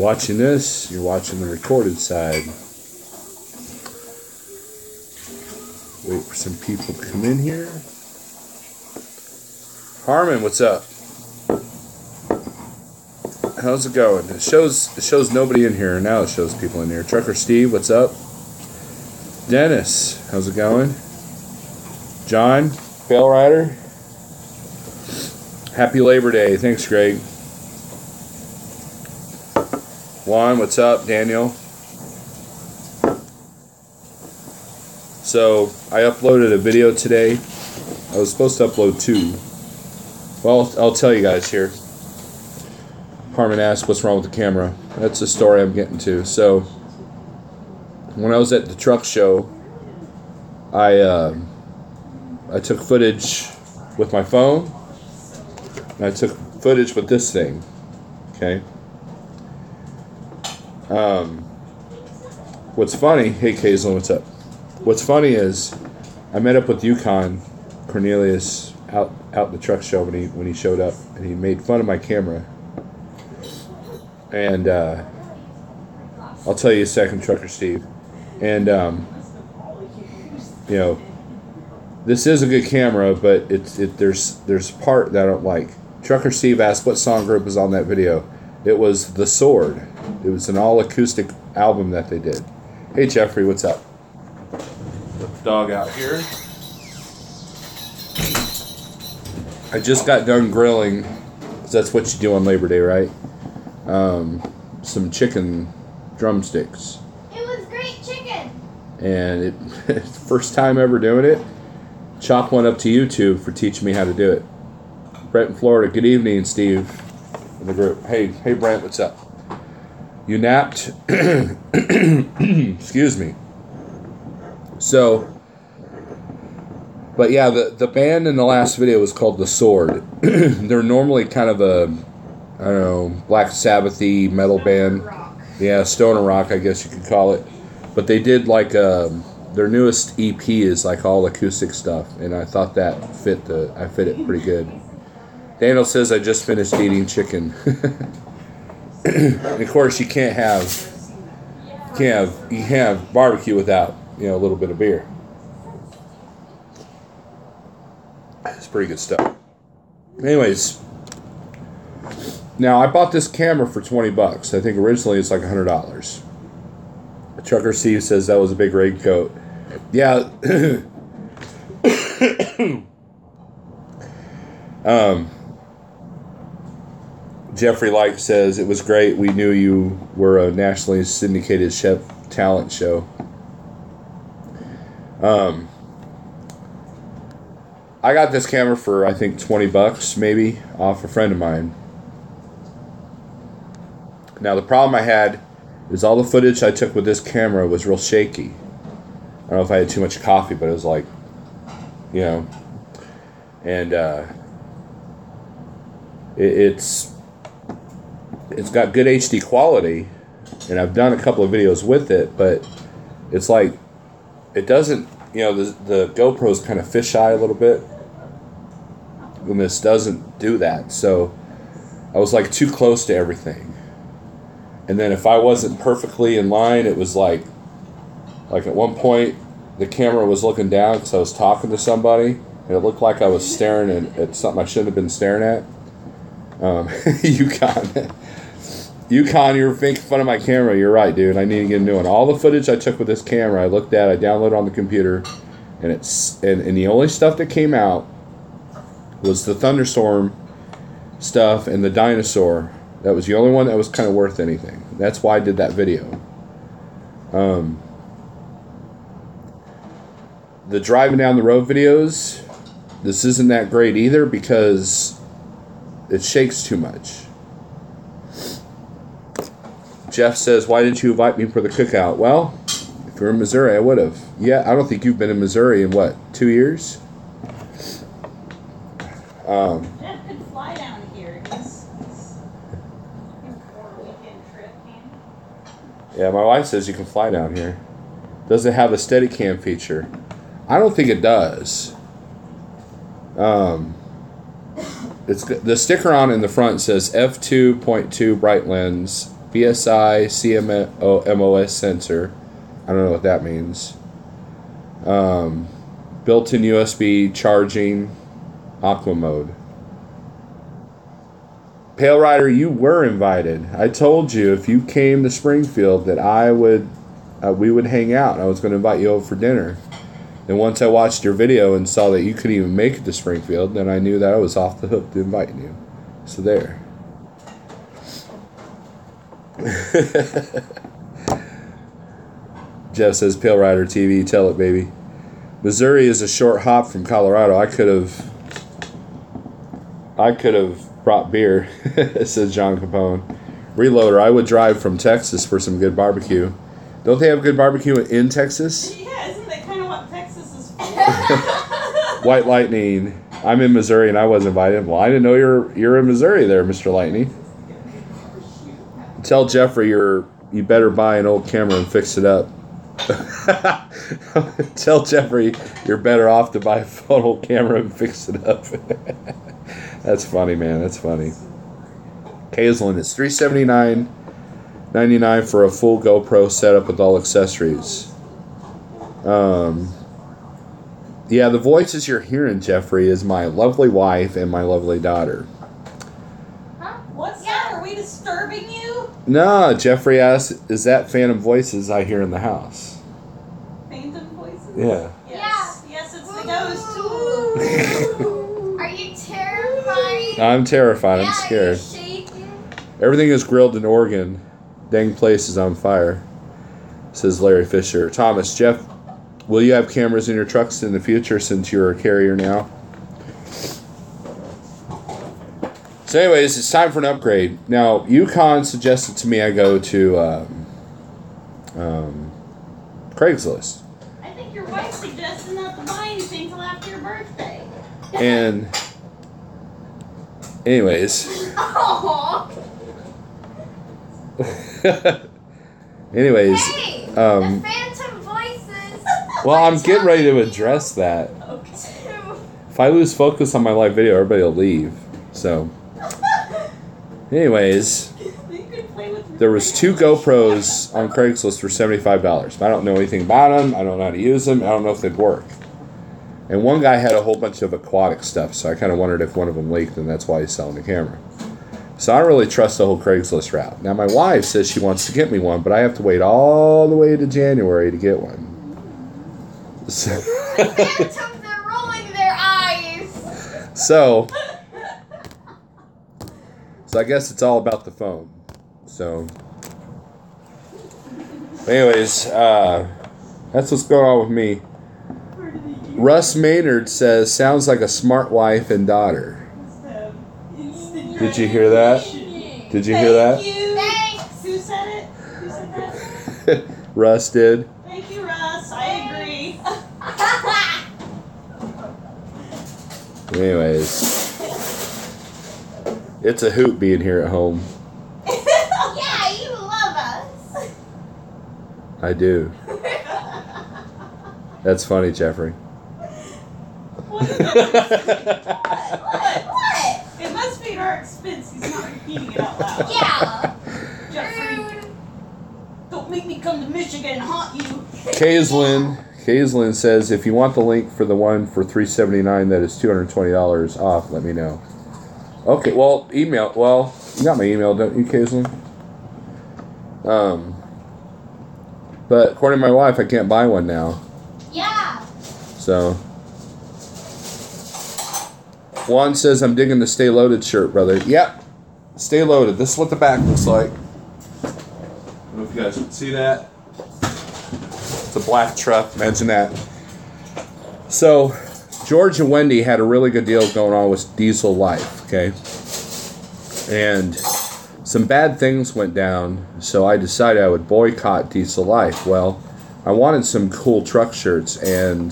watching this, you're watching the recorded side. Wait for some people to come in here. Harmon, what's up? How's it going? It shows nobody in here. Now it shows people in here. Trucker Steve, what's up? Dennis, how's it going? John, Fail Rider. Happy Labor Day. Thanks, Greg. Juan, what's up? Daniel. So, I uploaded a video today. I was supposed to upload 2. Well, I'll tell you guys here. Harmon asked what's wrong with the camera. That's the story I'm getting to. So, when I was at the truck show, I took footage with my phone, and I took footage with this thing. Okay. What's funny? Hey, Kaislyn, what's up? What's funny is I met up with Yukon Cornelius out in the truck show when he showed up, and he made fun of my camera. And I'll tell you a second, Trucker Steve. And you know, this is a good camera, but there's a part that I don't like. Trucker Steve asked what song group was on that video. It was The Sword. It was an all acoustic album that they did. Hey Jeffrey, what's up? Let the dog out here. I just got done grilling, because that's what you do on Labor Day, right? Some chicken drumsticks. It was great chicken. And it's the first time ever doing it. Chalk one up to YouTube for teaching me how to do it. Brent in Florida. Good evening, Steve. In the group. Hey Brent, what's up? You napped? Excuse me. So, but yeah, the band in the last video was called The Sword. They're normally kind of a, I don't know, Black Sabbath-y metal band. Rock. Yeah, stoner rock, I guess you could call it. But they did like their newest EP is like all acoustic stuff, and I thought that fit it pretty good. Daniel says I just finished eating chicken. And of course you can't have barbecue without, you know, a little bit of beer. It's pretty good stuff. Anyways, now I bought this camera for $20. I think originally it's like $100. Trucker Steve says that was a big raincoat. Yeah. Jeffrey Light says it was great. We knew you were a nationally syndicated chef talent show. I got this camera for I think $20 maybe off a friend of mine. Now the problem I had is all the footage I took with this camera was real shaky. I don't know if I had too much coffee, but it was like, you know, and it's got good HD quality, and I've done a couple of videos with it, but it's like it doesn't, you know, the GoPro's kind of fisheye a little bit, and this doesn't do that. So I was like too close to everything. And then if I wasn't perfectly in line, it was like at one point the camera was looking down because I was talking to somebody, and it looked like I was staring at something I shouldn't have been staring at. Yukon, you're making fun of my camera. You're right, dude. I need to get a new one. All the footage I took with this camera, I looked at, I downloaded on the computer, and and the only stuff that came out was the thunderstorm stuff and the dinosaur. That was the only one that was kind of worth anything. That's why I did that video. The driving down the road videos, this isn't that great either because it shakes too much. Jeff says, why didn't you invite me for the cookout? Well, if you're in Missouri, I would have. Yeah, I don't think you've been in Missouri in, what, 2 years? Jeff could fly down here. He's for a weekend trip, man. Yeah, my wife says you can fly down here. Does it have a Steadicam feature? I don't think it does. It's the sticker on in the front says f2.2 bright lens BSI CMOS sensor. I don't know what that means. Built-in USB charging, aqua mode. Pale Rider, you were invited. I told you if you came to Springfield that we would hang out. I was going to invite you over for dinner. And once I watched your video and saw that you couldn't even make it to Springfield, then I knew that I was off the hook to inviting you. So there. Jeff says, Pale Rider TV, tell it, baby. Missouri is a short hop from Colorado. I could have brought beer, says John Capone. Reloader, I would drive from Texas for some good barbecue. Don't they have good barbecue in Texas? Yeah, isn't that kind of what Texas is for? White Lightning, I'm in Missouri and I was invited. Well, I didn't know you're in Missouri there, Mr. Lightning. Tell Jeffrey you better buy an old camera and fix it up. Tell Jeffrey you're better off to buy a photo camera and fix it up. That's funny, man. That's funny. Kaislin, it's $379.99 for a full GoPro setup with all accessories. Yeah, the voices you're hearing, Jeffrey, is my lovely wife and my lovely daughter. Huh? What's that? Are we disturbing you? No, Jeffrey asked, is that Phantom Voices I hear in the house? Phantom voices? Yeah. Yes. Yeah. Yes, it's the ghost. Are you terrified? I'm terrified. I'm Yeah, scared. Are you shaking? Everything is grilled in Oregon. Dang place is on fire, says Larry Fisher. Thomas, Jeff, will you have cameras in your trucks in the future since you're a carrier now? So anyways, it's time for an upgrade. Now, Yukon suggested to me I go to Craigslist. I think your wife suggested not to buy anything till after your birthday. And anyways, Oh. anyways, Hey, the Phantom Voices. well, I'm getting ready to address that. If I lose focus on my live video, everybody will leave. So, anyways, You could play with there was 2 GoPros on Craigslist for $75. I don't know anything about them. I don't know how to use them. I don't know if they'd work. And one guy had a whole bunch of aquatic stuff, so I kind of wondered if one of them leaked, and that's why he's selling the camera. So I don't really trust the whole Craigslist route. Now, my wife says she wants to get me one, but I have to wait all the way to January to get one. So, The Phantoms are rolling their eyes. so I guess it's all about the phone. So, anyways, that's what's going on with me. Russ Maynard says, sounds like a smart wife and daughter. Did you hear that? Did you hear that? Thank you. Thanks. Who said it? Who said that? Russ did. Thank you, Russ. I agree. Anyways, it's a hoot being here at home. Yeah, you love us. I do. That's funny, Jeffrey. What? What? It must be at our expense. He's not repeating it out loud. Yeah. Jeffrey, Rude. don't make me come to Michigan and haunt you. Kaislin says, if you want the link for the one for $379 that is $220 off, let me know. Okay, well, email. Well, you got my email, don't you, Kaislin? But according to my wife, I can't buy one now. Yeah. So, Juan says, I'm digging the Stay Loaded shirt, brother. Yep, Stay Loaded. This is what the back looks like. I don't know if you guys can see that. It's a black truck. Imagine that. So, George and Wendy had a really good deal going on with Diesel Life, okay? And some bad things went down, so I decided I would boycott Diesel Life. Well, I wanted some cool truck shirts, and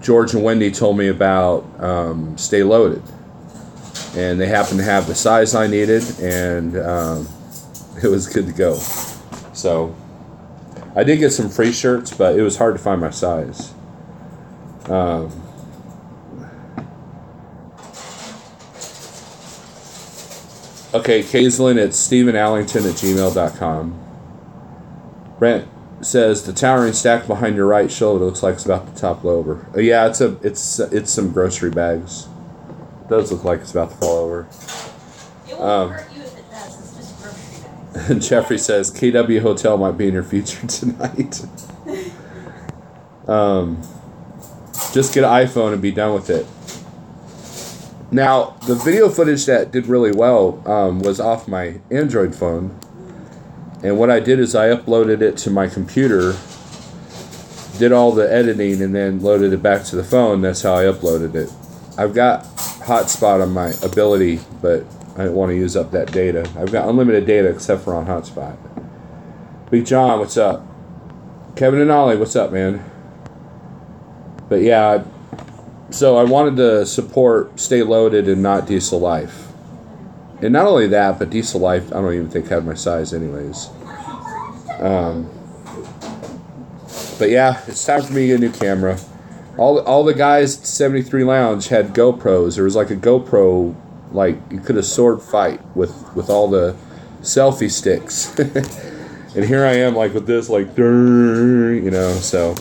George and Wendy told me about Stay Loaded. And they happened to have the size I needed, and it was good to go. So, I did get some free shirts, but it was hard to find my size. Okay, Kaislin, it's StephenAllington@gmail.com. Brent says the towering stack behind your right shoulder looks like it's about to topple over. Yeah, it's some grocery bags. It does look like it's about to fall over. It won't hurt you if it does. It's just grocery bags. And Jeffrey says KW Hotel might be in your future tonight. Just get an iPhone and be done with it. Now, the video footage that did really well was off my Android phone. And what I did is I uploaded it to my computer, did all the editing, and then loaded it back to the phone. That's how I uploaded it. I've got hotspot on my Ability, but I didn't want to use up that data. I've got unlimited data except for on hotspot. Big John, what's up? Kevin and Ollie, what's up, man? But yeah, so I wanted to support Stay Loaded and not Diesel Life. And not only that, but Diesel Life, I don't even think had my size anyways. But yeah, it's time for me to get a new camera. All the guys at 73 Lounge had GoPros. There was like a GoPro, like you could have sword fight with all the selfie sticks. And here I am like with this, like, you know, so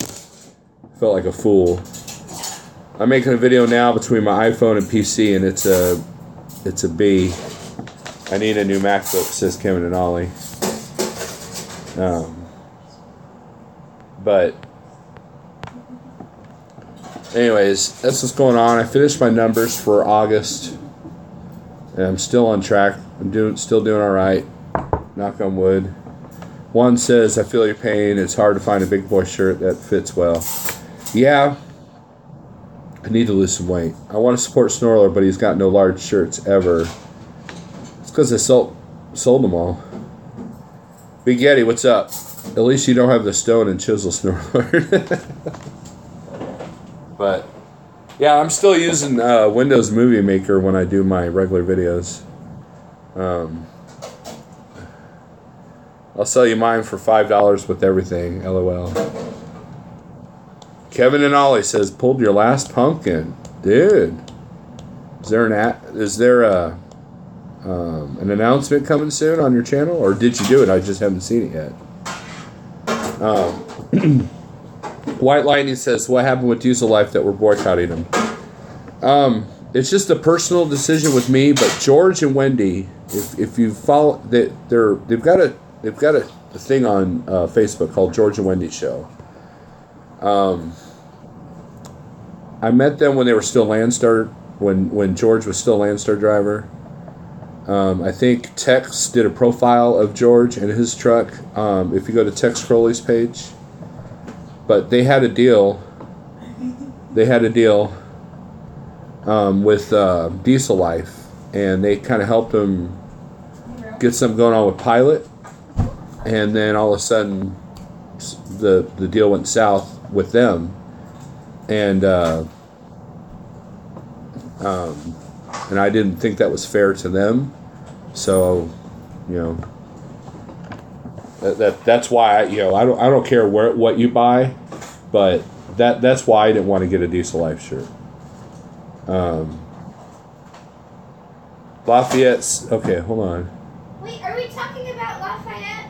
felt like a fool. I'm making a video now between my iPhone and PC, and it's a B. I need a new MacBook, says Kevin and Ollie. But anyways, that's what's going on. I finished my numbers for August, and I'm still on track. I'm still doing all right. Knock on wood. One says, I feel your pain. It's hard to find a big boy shirt that fits well. Yeah, I need to lose some weight. I want to support Snorler, but he's got no large shirts ever. It's because I sold them all. Big Yeti, what's up? At least you don't have the stone and chisel, Snorler. But yeah, I'm still using Windows Movie Maker when I do my regular videos. I'll sell you mine for $5 with everything. LOL. Kevin and Ollie says, pulled your last pumpkin, dude. Is there an announcement coming soon on your channel, or did you do it? I just haven't seen it yet. White Lightning says, what happened with Diesel Life that we're boycotting them? It's just a personal decision with me, but George and Wendy, if you follow, they've got a thing on Facebook called George and Wendy Show. I met them when they were still Landstar, when George was still Landstar driver. I think Tex did a profile of George and his truck. If you go to Tex Crowley's page, but they had a deal. With Diesel Life, and they kind of helped him get something going on with Pilot, and then all of a sudden the deal went south with them, and I didn't think that was fair to them, so that's why I don't care what you buy, but that's why I didn't want to get a Diesel Life shirt. Lafayette's okay. Hold on. Wait, are we talking about Lafayette?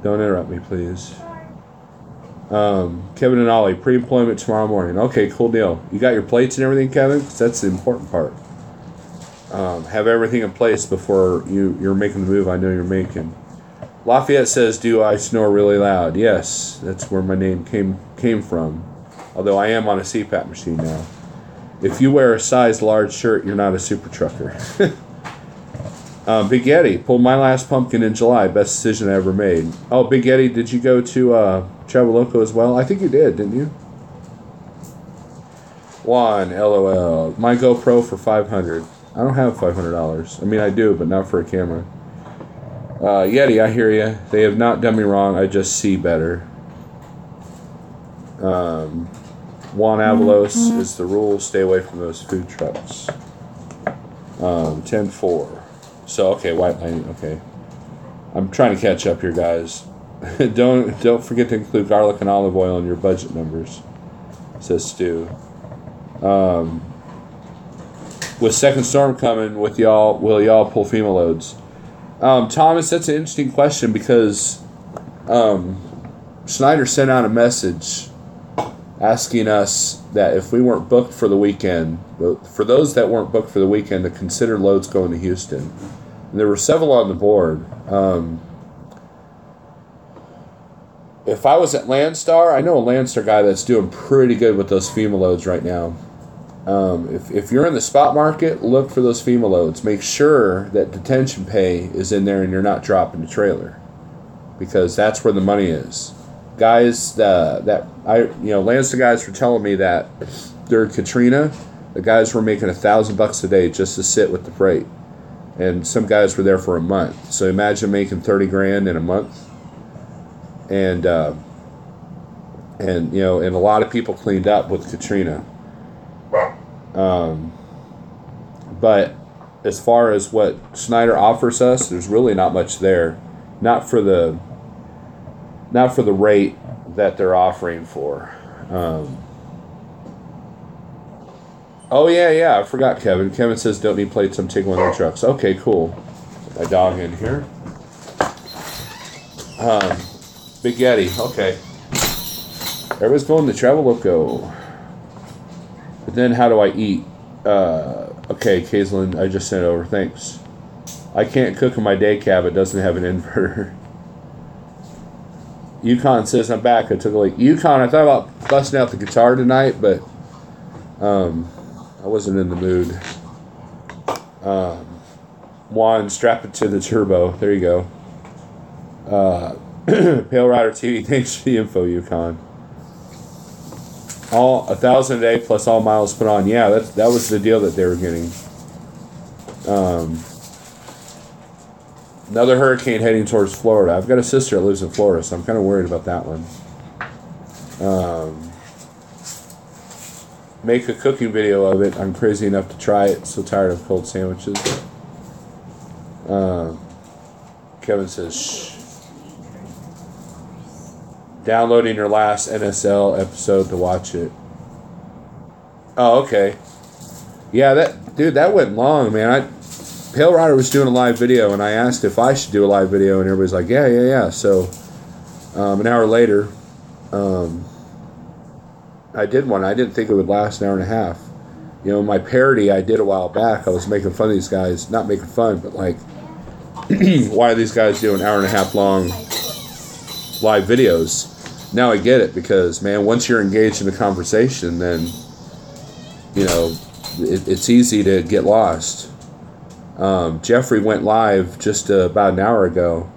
Don't interrupt me, please. Kevin and Ollie, pre-employment tomorrow morning. Okay, cool deal. You got your plates and everything, Kevin? 'Cause that's the important part. Have everything in place before you're making the move I know you're making. Lafayette says, do I snore really loud? Yes, that's where my name came from. Although I am on a CPAP machine now. If you wear a size large shirt, you're not a super trucker. Big Yeti, pulled my last pumpkin in July. Best decision I ever made. Oh, Big Yeti, did you go to Travel Loco as well? I think you did, didn't you? Juan, LOL. My GoPro for $500. I don't have $500. I mean, I do, but not for a camera. Yeti, I hear you. They have not done me wrong. I just see better. Juan Avalos is the rule. Stay away from those food trucks. 10-4. So, okay, White Lightning. Okay. I'm trying to catch up here, guys. Don't forget to include garlic and olive oil in your budget numbers, says Stu. with second storm coming, with y'all, will y'all pull FEMA loads? Thomas, that's an interesting question because Schneider sent out a message asking us that if we weren't booked for the weekend, for those that weren't booked for the weekend, to consider loads going to Houston. And there were several on the board. If I was at Landstar, I know a Landstar guy that's doing pretty good with those FEMA loads right now. If you're in the spot market, look for those FEMA loads. Make sure that detention pay is in there and you're not dropping the trailer, because that's where the money is. Guys, Landstar guys were telling me that during Katrina, the guys were making $1,000 a day just to sit with the freight, and some guys were there for a month. So imagine making $30,000 in a month. And a lot of people cleaned up with Katrina. But as far as what Schneider offers us, there's really not much there. Not for the rate that they're offering for. Oh yeah, I forgot Kevin. Kevin says don't need plates, I'm taking one of the trucks. Okay, cool. My dog in here. Big Yeti, okay. Everybody's going to Travel Loco. But then how do I eat? Okay, Kaislyn, I just sent it over, thanks. I can't cook in my day cab, it doesn't have an inverter. Yukon says I'm back. I took a leak. Yukon, I thought about busting out the guitar tonight, but I wasn't in the mood. Juan, strap it to the turbo. There you go. Pale Rider TV, thanks for the info, Yukon. All 1,000 a day plus all miles put on. Yeah, that was the deal that they were getting. Another hurricane heading towards Florida. I've got a sister that lives in Florida, so I'm kind of worried about that one. Make a cooking video of it. I'm crazy enough to try it. So tired of cold sandwiches. Kevin says, shh. Downloading your last NSL episode to watch it. Oh, okay. Yeah, that went long, man. Pale Rider was doing a live video, and I asked if I should do a live video, and everybody's like, yeah. So, an hour later, I did one. I didn't think it would last an hour and a half. My parody I did a while back, I was making fun of these guys. Not making fun, but like, why are these guys doing an hour and a half long live videos? Now I get it, because, man, once you're engaged in the conversation, then, it's easy to get lost. Jeffrey went live just about an hour ago,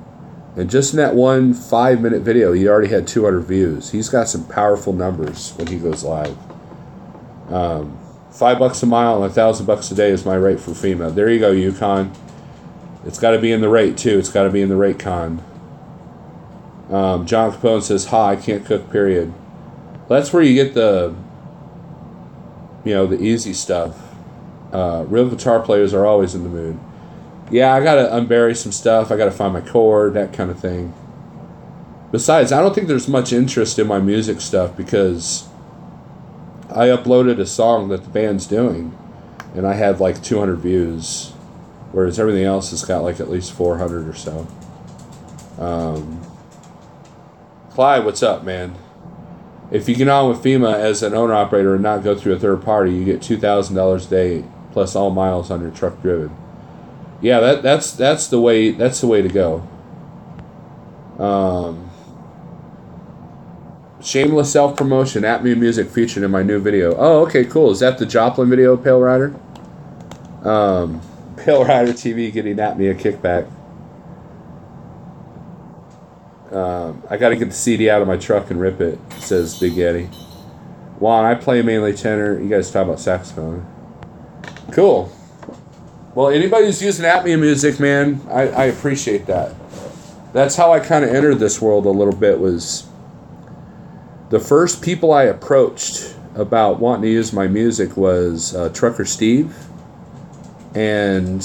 and just in that one 5-minute video, he already had 200 views. He's got some powerful numbers when he goes live. $5 a mile and $1,000 a day is my rate for FEMA. There you go, Yukon. It's got to be in the rate, too. It's got to be in the rate con. John Capone says, I can't cook, period. That's where you get the easy stuff. Real guitar players are always in the mood. Yeah, I gotta unbury some stuff. I gotta find my chord, that kind of thing. Besides, I don't think there's much interest in my music stuff, because I uploaded a song that the band's doing, and I had like 200 views, whereas everything else has got like at least 400 or so. Clyde, what's up, man? If you get on with FEMA as an owner-operator and not go through a third party, you get $2,000 a day plus all miles on your truck driven. Yeah, that's the way to go. Shameless self-promotion. At-Me Music featured in my new video. Oh, okay, cool. Is that the Joplin video, Pale Rider? Pale Rider TV getting at me a kickback. I got to get the CD out of my truck and rip it, says Big Eddie. Juan, I play mainly tenor. You guys talk about saxophone. Cool. Well, anybody who's using At-Me Music, man, I appreciate that. That's how I kind of entered this world a little bit. Was the first people I approached about wanting to use my music was Trucker Steve and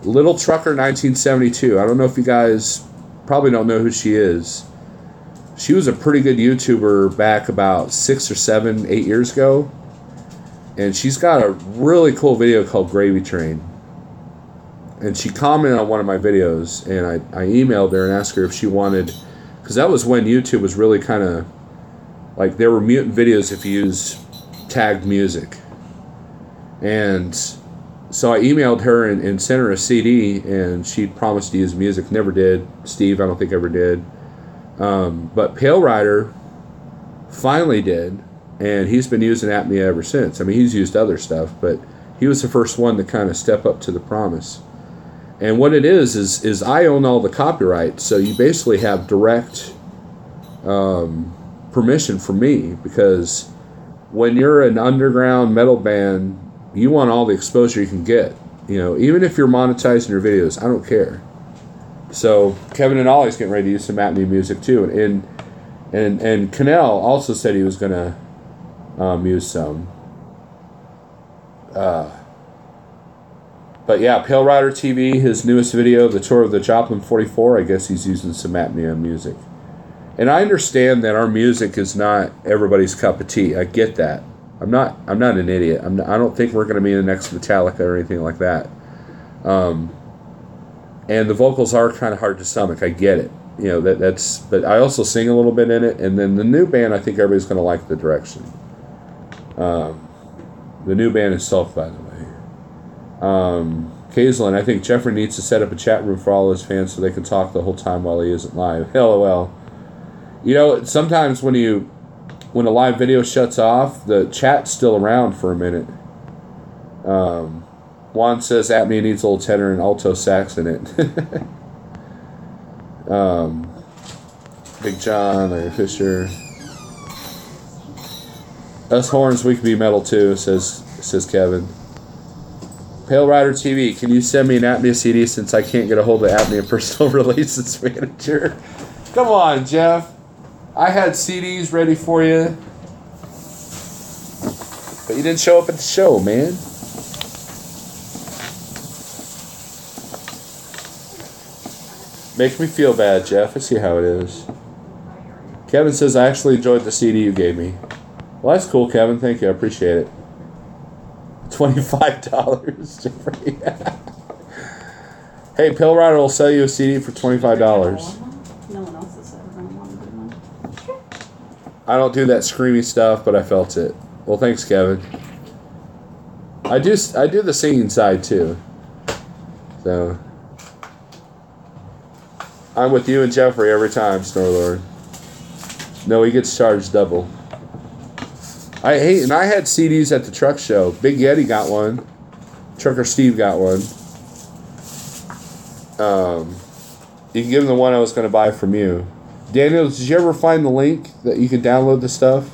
Little Trucker 1972. I don't know if you guys probably don't know who she is. She was a pretty good YouTuber back about 6 or 7, 8 years ago. and she's got a really cool video called Gravy Train. And she commented on one of my videos, and I emailed her and asked her if she wanted, because that was when YouTube was really kind of, like, there were mutant videos if you use tagged music. And so I emailed her and sent her a CD, and she promised to use music. Never did. Steve, I don't think ever did. But Pale Rider finally did, and he's been using Apnea ever since. I mean, he's used other stuff, but he was the first one to kind of step up to the promise. And what it is I own all the copyright, so you basically have direct permission from me, because when you're an underground metal band, you want all the exposure you can get. You know, even if you're monetizing your videos, I don't care. So Kevin and Ollie's getting ready to use some Apnea music too, and Cannell also said he was gonna use some. But yeah, Pale Rider TV, his newest video, the tour of the Joplin 44, I guess he's using some Apnea music. And I understand that our music is not everybody's cup of tea. I get that. I'm not an idiot. I don't think we're going to be the next Metallica or anything like that. And the vocals are kind of hard to stomach. I get it. You know, that's. But I also sing a little bit in it. And then the new band, I think everybody's going to like the direction. The new band is Sulk, by the way. Kaislin, I think Jeffrey needs to set up a chat room for all his fans so they can talk the whole time while he isn't live. LOL. You know, sometimes when a live video shuts off, the chat's still around for a minute. Juan says Apnea needs a little tenor and alto sax in it. Big John, Larry Fisher. Us horns, we can be metal too, says Kevin. Pale Rider TV, can you send me an Apnea CD since I can't get a hold of Apnea Personal Relations Manager? Come on, Jeff. I had CDs ready for you. But you didn't show up at the show, man. Makes me feel bad, Jeff. I see how it is. Kevin says, I actually enjoyed the CD you gave me. Well, that's cool, Kevin. Thank you. I appreciate it. $25, Jeffrey. Hey, Pale Rider will sell you a CD for $25. No one else has said I don't want to do one. I don't do that screamy stuff, but I felt it. Well, thanks, Kevin. I do the singing side too. So I'm with you and Jeffrey every time, Snorlord. No, he gets charged double. I had CDs at the truck show. Big Yeti got one. Trucker Steve got one. You can give him the one I was going to buy from you. Daniel, did you ever find the link that you can download the stuff?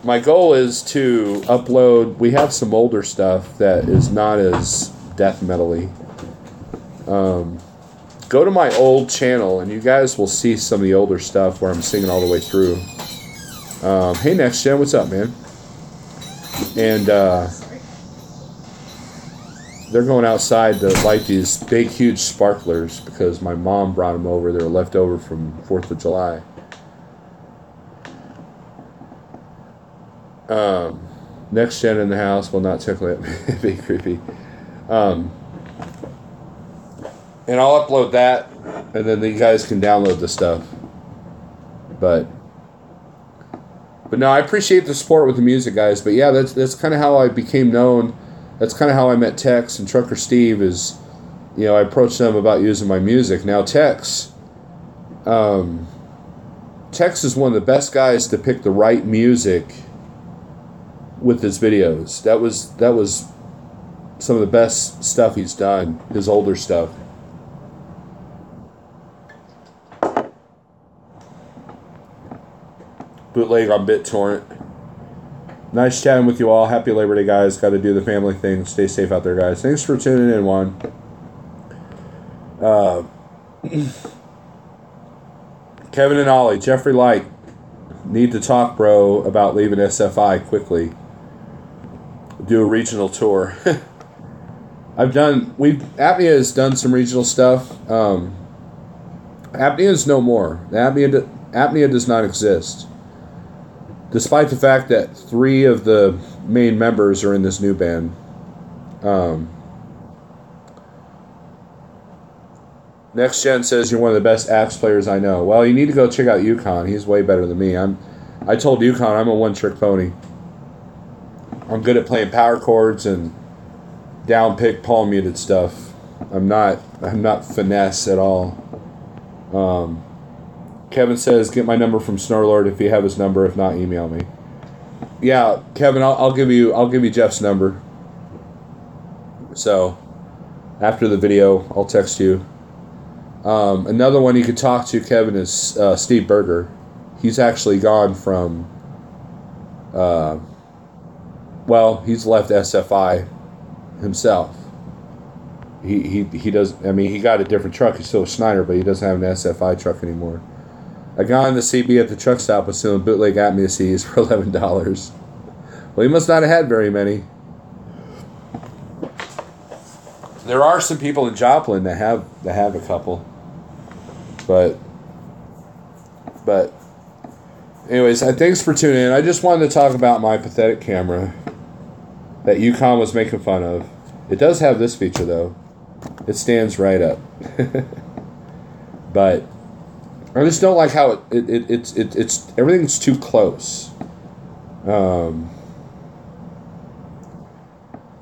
My goal is to upload. We have some older stuff that is not as death metal-y. Go to my old channel, and you guys will see some of the older stuff where I'm singing all the way through. Hey, Next Gen, what's up, man? And they're going outside to light these big, huge sparklers because my mom brought them over. They were left over from 4th of July. Next Gen in the house will not tickle it. Be creepy. And I'll upload that, and then you guys can download the stuff. But no, I appreciate the support with the music, guys. But yeah, that's kind of how I became known. That's kind of how I met Tex and Trucker Steve. Is, you know, I approached them about using my music. Now Tex is one of the best guys to pick the right music with his videos. That was some of the best stuff he's done, his older stuff. Bootleg on BitTorrent. Nice chatting with you all. Happy Labor Day, guys. Got to do the family thing. Stay safe out there, guys. Thanks for tuning in, Juan. Kevin and Ollie, Jeffrey Light, need to talk, bro, about leaving SFI quickly. Do a regional tour. Apnea has done some regional stuff. Apnea is no more. Apnea does not exist. Despite the fact that 3 of the main members are in this new band. Next Gen says you're one of the best axe players I know. Well, you need to go check out Yukon. He's way better than me. I told Yukon I'm a one-trick pony. I'm good at playing power chords and down-pick, palm-muted stuff. I'm not finesse at all. Kevin says, get my number from Snorlord if you have his number. If not, email me. Yeah, Kevin, I'll give you Jeff's number. So, after the video, I'll text you. Another one you could talk to, Kevin, is Steve Berger. He's actually gone from... he's left SFI himself. He does. I mean, he got a different truck. He's still a Schneider, but he doesn't have an SFI truck anymore. A guy in the CB at the truck stop was selling bootleg Apnea CDs for $11. Well, he must not have had very many. There are some people in Joplin that have a couple, but anyways, thanks for tuning in. I just wanted to talk about my pathetic camera that Yukon was making fun of. It does have this feature though. It stands right up. But I just don't like how it's everything's too close.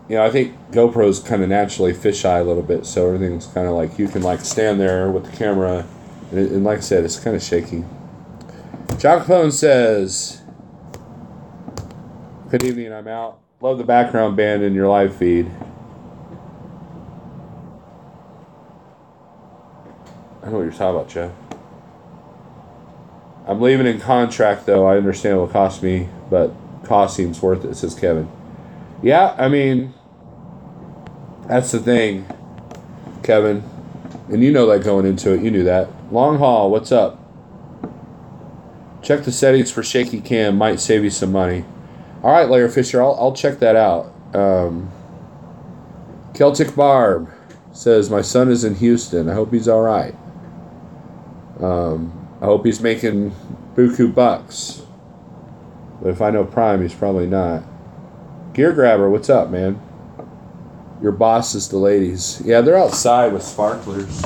I think GoPro's kind of naturally fisheye a little bit, so everything's kind of like you can like stand there with the camera, and like I said, it's kind of shaky. John Capone says, "Good evening, I'm out. Love the background band in your live feed." I know what you're talking about, Jeff. I'm leaving in contract, though. I understand it will cost me, but cost seems worth it, says Kevin. Yeah, I mean, that's the thing, Kevin. And you know that going into it. You knew that. Long Haul, what's up? Check the settings for shaky cam. Might save you some money. All right, Layer Fisher, I'll check that out. Celtic Barb says, my son is in Houston. I hope he's all right. I hope he's making buku bucks. But if I know Prime, he's probably not. Gear Grabber, what's up, man? Your boss is the ladies. Yeah, they're outside with sparklers.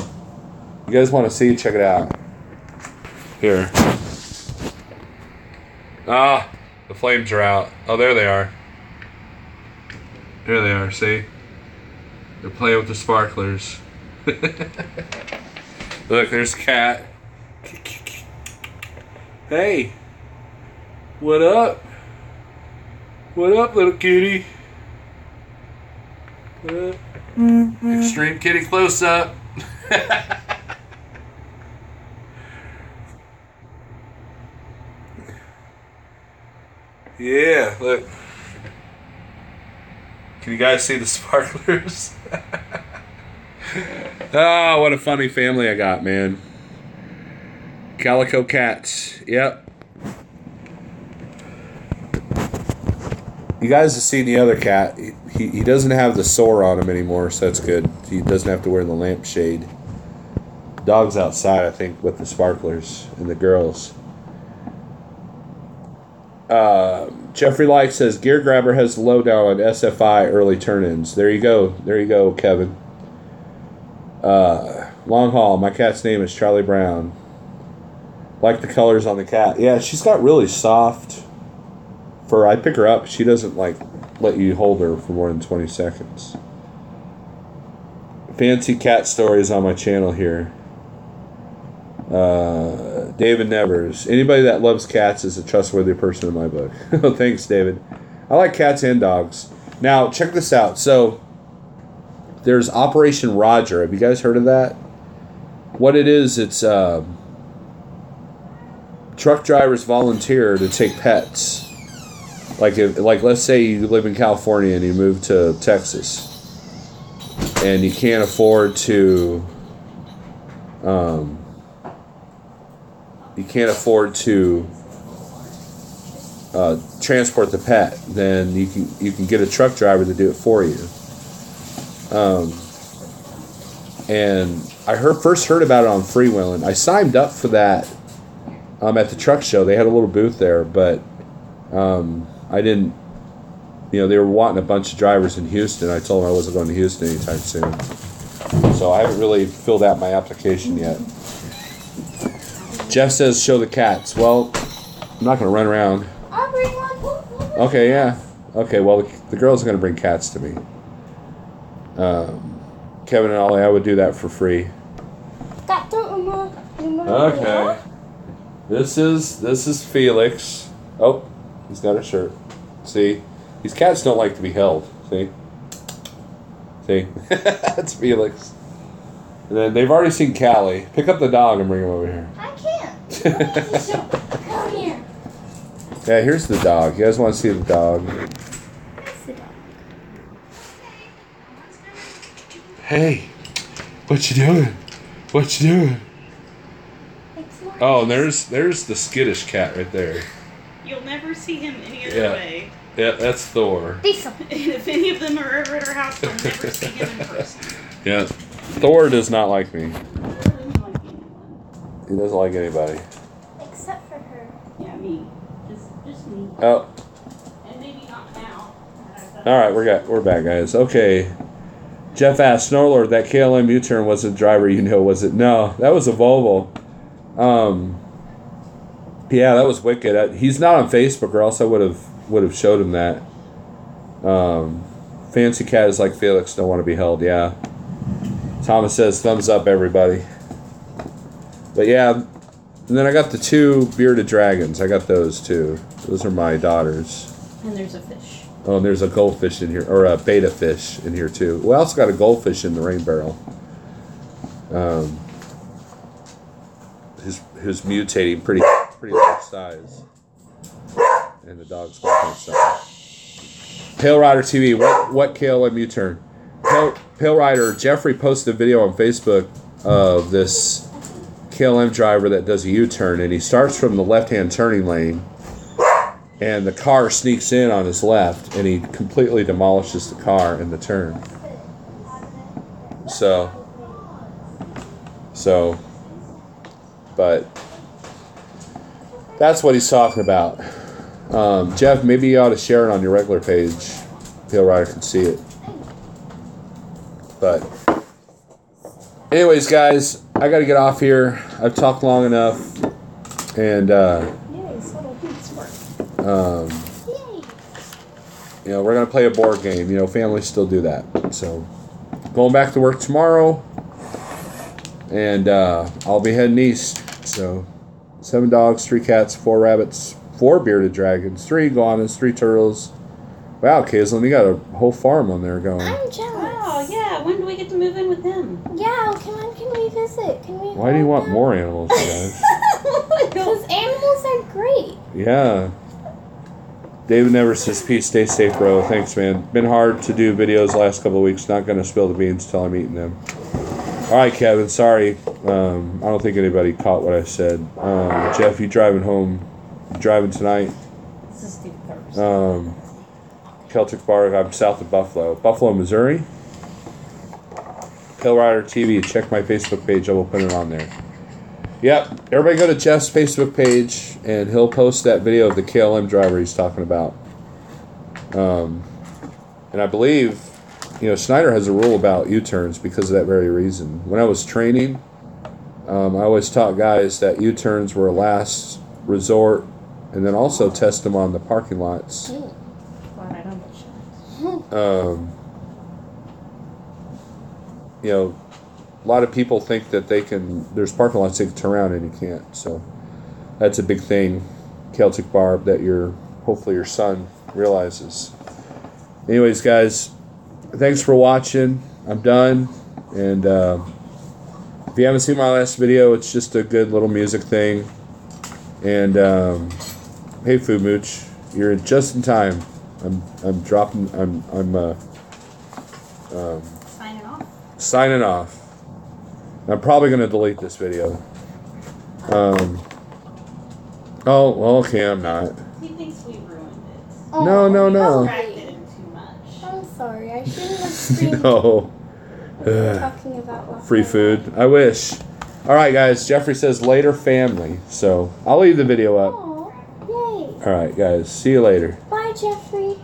You guys want to see? Check it out. Here. Ah, the flames are out. Oh, there they are. There they are, see? They're playing with the sparklers. Look, there's Cat. Hey. What up? What up, little kitty? What up? Extreme kitty close up. Yeah, look. Can you guys see the sparklers? Oh, what a funny family I got, man. Calico Cats. Yep. You guys have seen the other cat. He doesn't have the sore on him anymore, so that's good. He doesn't have to wear the lampshade. Dog's outside, I think, with the sparklers and the girls. Jeffrey Light says, Gear Grabber has the lowdown on SFI early turn-ins. There you go. There you go, Kevin. Long Haul, my cat's name is Charlie Brown. Like the colors on the cat. Yeah, she's got really soft fur. I pick her up. She doesn't like let you hold her for more than 20 seconds. Fancy cat stories on my channel here. David Nevers. Anybody that loves cats is a trustworthy person in my book. Thanks, David. I like cats and dogs. Now, check this out. So, there's Operation Roger. Have you guys heard of that? What it is, it's truck drivers volunteer to take pets. Like let's say you live in California and you move to Texas, and you can't afford to transport the pet, then you can get a truck driver to do it for you. And I first heard about it on Freewheeling. I signed up for that at the truck show. They had a little booth there, but I didn't. They were wanting a bunch of drivers in Houston. I told them I wasn't going to Houston anytime soon. So I haven't really filled out my application yet. Jeff says, show the cats. Well, I'm not going to run around. I'll bring one. Okay, yeah. Okay, well, the girls are going to bring cats to me. Kevin and Ollie, I would do that for free. Okay. This is Felix. Oh, he's got a shirt. See? These cats don't like to be held. See? That's Felix. And then they've already seen Callie. Pick up the dog and bring him over here. I can't. Come here. Yeah, here's the dog. You guys want to see the dog? That's the dog. Hey, what you doing? What you doing? Oh, and there's the skittish cat right there. You'll never see him any other way. Yeah, that's Thor. And if any of them are ever at our house, you'll never see him in person. Yeah, Thor does not like me. He doesn't like anybody. Except for her. Yeah, me. Just me. Oh. And maybe not now. All right, we're back, guys. Okay. Jeff asked, Snowlord, that KLM U-turn was a driver was it? No, that was a Volvo. Yeah, that was wicked. He's not on Facebook, or else I would have showed him that. Fancy cat is like Felix, don't want to be held. Yeah. Thomas says, thumbs up, everybody. But yeah, and then I got the 2 bearded dragons. I got those too. Those are my daughters. And there's a fish. Oh, and there's a goldfish in here, or a beta fish in here too. We also got a goldfish in the rain barrel. Who's mutating pretty large size. And the dog's walking stuff. Pale Rider TV, what KLM U-turn? Pale Rider, Jeffrey posted a video on Facebook of this KLM driver that does a U-turn, and he starts from the left-hand turning lane, and the car sneaks in on his left, and he completely demolishes the car in the turn. But that's what he's talking about. Jeff, maybe you ought to share it on your regular page. Pale Rider can see it. But anyways, guys, I got to get off here. I've talked long enough, and we're gonna play a board game. Families still do that. So going back to work tomorrow, and I'll be heading east. So 7 dogs, 3 cats, 4 rabbits, 4 bearded dragons, 3 iguanas, 3 turtles. Wow, Kaislyn, you got a whole farm on there going. I'm jealous. Wow, yeah. When do we get to move in with him? Yeah, can we visit? Can we? Why do you want more animals, guys? Because animals are great. Yeah. David Never says, peace, stay safe, bro. Thanks, man. Been hard to do videos the last couple of weeks. Not going to spill the beans until I'm eating them. All right, Kevin, sorry. I don't think anybody caught what I said. Jeff, you driving tonight? This is Steve Thursday. Celtic Bar, I'm south of Buffalo, Missouri. Pale Rider TV, check my Facebook page. I will put it on there. Yep, everybody go to Jeff's Facebook page, and he'll post that video of the KLM driver he's talking about. And I believe, Snyder has a rule about U-turns because of that very reason. When I was training, I always taught guys that U-turns were a last resort, and then also test them on the parking lots. A lot of people think that there's parking lots they can turn around and you can't. So that's a big thing, Celtic Barb, that hopefully your son realizes. Anyways, guys, thanks for watching. I'm done. And if you haven't seen my last video, it's just a good little music thing. And hey, Food Mooch, you're just in time. I'm signing off. I'm probably going to delete this video. Oh, well, okay, I'm not. He thinks we ruined it. Oh, No. Distracted him too much. I'm sorry. I shouldn't have screamed. No. We're talking about what Free food. I wish. All right, guys. Jeffrey says later family. So I'll leave the video up. Oh, yay. All right, guys. See you later. Bye, Jeffrey.